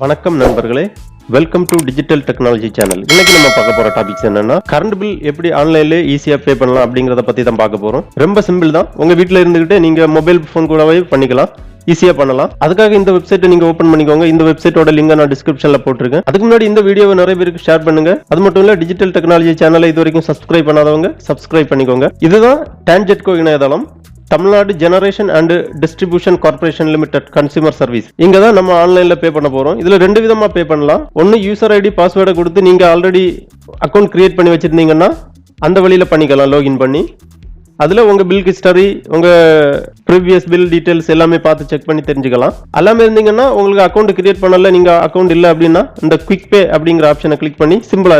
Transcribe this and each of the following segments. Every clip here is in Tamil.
வணக்கம் நண்பர்களே, welcome to digital technology channel. இன்னைக்கு நம்ம பார்க்க போற டாபிக்ஸ் என்னன்னா, கரண்ட் பில் எப்படி ஆன்லைன்ல ஈஸியா பே பண்ணலாம் அப்படிங்கறத பத்தி தான் பார்க்க போறோம். ரொம்ப சிம்பிள் தான். உங்க வீட்ல இருந்துகிட்டே நீங்க மொபைல் போன் கூடவே பண்ணிக்கலாம், ஈஸியா பண்ணலாம். அதுக்காக இந்த வெப்சைட்டை நீங்க ஓபன் பண்ணிக்கோங்க. இந்த வெப்சைட்டோட லிங்க் நான் டிஸ்கிரிப்ஷன்ல போட்டுருக்கேன். அதுக்கு முன்னாடி இந்த வீடியோவை நிறைய பேருக்கு ஷேர் பண்ணுங்க. அது மட்டும் இல்ல, டிஜிட்டல் டெக்னாலஜி சேனலை இது வரைக்கும் சப்ஸ்கிரைப் பண்ணாதவங்க சப்ஸ்கிரைப் பண்ணிக்கோங்க. இதுதான் TANGEDCO இணையதளம், Tamil Nadu Generation and Distribution Corporation Limited Consumer Service. இங்க தான் நம்ம ஆன்லைன்ல பே பண்ண போறோம். இதுல ரெண்டு விதமா பே பண்ணலாம். ஒன்னு யூசர் ஐடி பாஸ்வேர்டை கொடுத்து நீங்க ஆல்ரெடி அக்கவுண்ட் கிரியேட் பண்ணி வச்சிருந்தீங்கன்னா அந்த வழியில பண்ணிக்கலாம், லாகின் பண்ணி. அதுல உங்க பில் ஹிஸ்டரி, உங்க ப்ரீவியஸ் பில் டீடைல்ஸ் எல்லாமே பார்த்து செக் பண்ணி தெரிஞ்சுக்கலாம். எல்லாமே இருந்தீங்கன்னா உங்களுக்கு அக்கவுண்ட் கிரியேட் பண்ணல, நீங்க அக்கவுண்ட் இல்ல அப்படின்னா இந்த குவிக் பே அப்படிங்கிற ஆப்ஷனை கிளிக் பண்ணி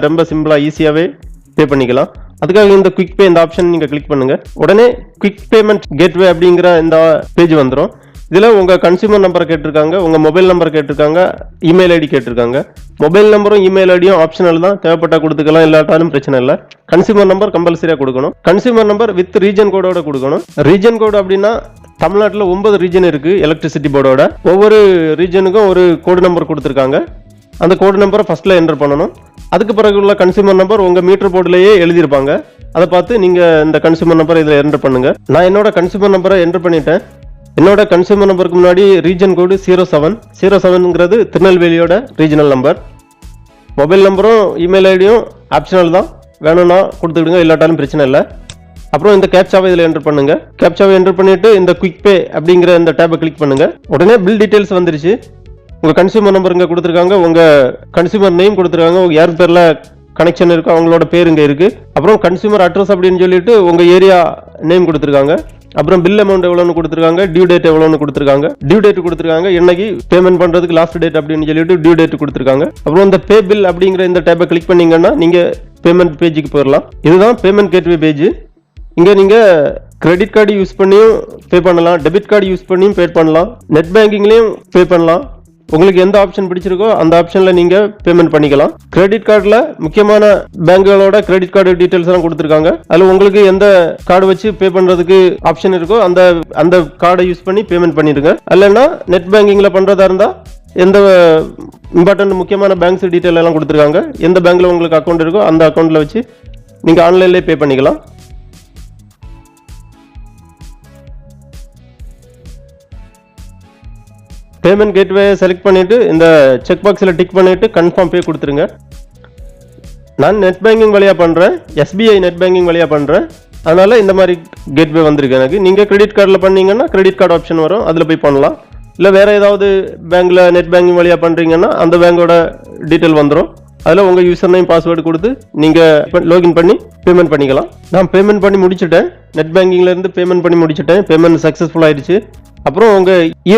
ரொம்ப சிம்பிளா ஈஸியாவே பே பண்ணிக்கலாம். அதுக்காக இந்த குவிக் பே இந்த ஆப்ஷன் நீங்க கிளிக் பண்ணுங்க. உடனே குவிக் பேமெண்ட் கேட்வே அப்படிங்கிற இந்த பேஜ் வந்துடும். இதுல உங்க கன்சியூமர் நம்பர் கேட்டிருக்காங்க, உங்க மொபைல் நம்பர் கேட்டிருக்காங்க, இமெயில் ஐடி கேட்டிருக்காங்க. மொபைல் நம்பரும் இமெயில் ஐடியும் ஆப்ஷனல் தான், தேவைப்பட்டா கொடுத்துக்கலாம், இல்லாட்டாலும் பிரச்சனை இல்லை. கன்சியூமர் நம்பர் கம்பல்சரியா கொடுக்கணும். கன்சியூமர் நம்பர் வித் ரீஜன் கோடோட கொடுக்கணும். ரீஜன் கோடு அப்படின்னா தமிழ்நாட்டில் 9 ரீஜன் இருக்கு எலக்ட்ரிசிட்டி போர்டோட. ஒவ்வொரு ரீஜனுக்கும் ஒரு கோடு நம்பர் கொடுத்துருக்காங்க. அந்த கோடு நம்பரை ஃபர்ஸ்ட்ல என்டர் பண்ணணும். அதுக்கு பிறகு உள்ள கன்சியூமர் நம்பர் உங்க மீட்டர் போர்டிலேயே எழுதியிருப்பாங்க. அதை பார்த்து நீங்க இந்த கன்சியூமர் நம்பர் இதில் என்டர் பண்ணுங்க. நான் என்னோட கன்சியூமர் நம்பரை என்டர் பண்ணிட்டேன். என்னோட கன்சியூமர் நம்பருக்கு முன்னாடி ரீஜன் கோடு 07 திருநெல்வேலியோட ரீஜனல் நம்பர். மொபைல் நம்பரும் இமெயில் ஐடியும் ஆப்ஷனல் தான், வேணும்னா கொடுத்துக்கிடுங்க, இல்லாட்டாலும் பிரச்சனை இல்லை. அப்புறம் இந்த கேப்சாவை இதில் என்டர் பண்ணுங்க. கேப்சாவை என்டர் பண்ணிட்டு இந்த குவிக் பே அப்படிங்கிற இந்த டேபை கிளிக் பண்ணுங்க. உடனே பில் டீடைல்ஸ் வந்துருச்சு. உங்க கன்சியூமர் நம்பர் இங்க கொடுத்துருக்காங்க, உங்க கன்சியூமர் நேம் கொடுத்துருக்காங்க, யார் பேர்ல கனெக்ஷன் இருக்கு அவங்களோட பேர் இங்க இருக்கு. அப்புறம் கன்சியூமர் அட்ரஸ் அப்படின்னு சொல்லிட்டு உங்க ஏரியா நேம் கொடுத்துருக்காங்க. அப்புறம் பில் அமௌண்ட் எவ்வளோன்னு கொடுத்துருக்காங்க, டியூ டேட் எவ்வளோன்னு கொடுத்துருக்காங்க. டியூ டேட் கொடுத்துருக்காங்க, என்னைக்கு பேமெண்ட் பண்றதுக்கு லாஸ்ட் டேட் அப்படின்னு சொல்லிட்டு டியூ டேட் கொடுத்துருக்காங்க. அப்புறம் இந்த பே பில் அப்படிங்கிற இந்த டேப்பை கிளிக் பண்ணீங்கன்னா நீங்க பேமெண்ட் பேஜுக்கு போயிடலாம். இதுதான் பேமெண்ட் கேட்வே பேஜ். இங்க நீங்க கிரெடிட் கார்டு யூஸ் பண்ணியும் பே பண்ணலாம், டெபிட் கார்டு யூஸ் பண்ணியும் பே பண்ணலாம், நெட் பேங்கிங்லயும் பே பண்ணலாம். உங்களுக்கு எந்த ஆப்ஷன் பிடிச்சிருக்கோ அந்த ஆப்ஷன்ல நீங்க பேமெண்ட் பண்ணிக்கலாம். கிரெடிட் கார்டுல முக்கியமான பேங்குகளோட கிரெடிட் கார்டு டீடைல்ஸ் எல்லாம் கொடுத்துருக்காங்க. அதுல உங்களுக்கு எந்த கார்டு வச்சு பே பண்றதுக்கு ஆப்ஷன் இருக்கோ அந்த கார்டை யூஸ் பண்ணி பேமெண்ட் பண்ணிடுங்க. இல்லைன்னா நெட் பேங்கிங்ல பண்றதா இருந்தா எந்த இம்பார்ட்டன்ட் முக்கியமான பேங்க்ஸ் டீடைல் எல்லாம் கொடுத்துருக்காங்க. எந்த பேங்க்ல உங்களுக்கு அக்கௌண்ட் இருக்கோ அந்த அக்கௌண்ட்ல வச்சு நீங்க ஆன்லைன்லயே பே பண்ணிக்கலாம். பேமெண்ட் கேட்வே செலக்ட் பண்ணிட்டு இந்த செக் பாக்ஸில் டிக் பண்ணிட்டு கன்ஃபார்ம் பே கொடுத்துருங்க. நான் நெட் பேங்கிங் வழியா பண்றேன், SBI நெட் பேங்கிங் வழியா பண்றேன். அதனால இந்த மாதிரி கேட்வே வந்திருக்கு எனக்கு. நீங்க கிரெடிட் கார்டில் பண்ணீங்கன்னா கிரெடிட் கார்டு ஆப்ஷன் வரும், அதில் போய் பண்ணலாம். இல்லை வேற ஏதாவது பேங்க்ல நெட் பேங்கிங் வழியா பண்றீங்கன்னா அந்த பேங்கோட டீட்டெயில் வந்துடும். அதில் உங்க யூசர் நேம் பாஸ்வேர்டு கொடுத்து நீங்க லாகின் பண்ணி பேமெண்ட் பண்ணிக்கலாம். நான் பேமெண்ட் பண்ணி முடிச்சுட்டேன், நெட் பேங்கிங்ல இருந்து பேமெண்ட் பண்ணி முடிச்சுட்டேன். பேமெண்ட் சக்சஸ்ஃபுல் ஆயிடுச்சு. அப்புறம் உங்க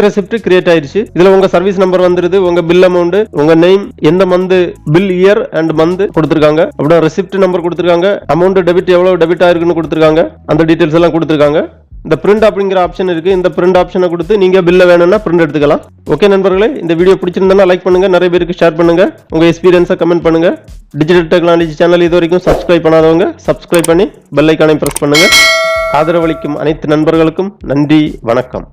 ரெசிப்ட் கிரியேட் ஆயிருச்சு. இதுல உங்க சர்வீஸ் நம்பர் வந்துருது, உங்க பில் அமௌண்ட், உங்க நேம், எந்த month bill year and month கொடுத்துருக்காங்க. அப்புறம் ரெசிப்ட் நம்பர் கொடுத்துருக்காங்க, அமௌண்ட் டெபிட் எவ்வளவு டெபிட் ஆயிருக்குன்னு கொடுத்துருக்காங்க, அந்த டீடைல்ஸ் எல்லாம் கொடுத்துருக்காங்க. இந்த பிரிண்ட் அப்படிங்கிற ஆப்ஷன் இருக்கு, இந்த பிரிண்ட் ஆப்ஷனை கொடுத்து நீங்க பில்ல வேணும்னா பிரிண்ட் எடுத்துக்கலாம். ஓகே நண்பர்களே, இந்த வீடியோ பிடிச்சிருந்தா லைக் பண்ணுங்க, நிறைய பேருக்கு ஷேர் பண்ணுங்க, உங்க எக்ஸ்பீரியன்ஸை கமெண்ட் பண்ணுங்க. டிஜிட்டல் டெக்னாலஜி சேனல் இது வரைக்கும் சப்ஸ்கிரைப் பண்ணாதவங்க சப்ஸ்கிரைப் பண்ணி பெல் ஐகானை பிரஸ் பண்ணுங்க. ஆதரவளிக்கும் அனைத்து நண்பர்களுக்கும் நன்றி, வணக்கம்.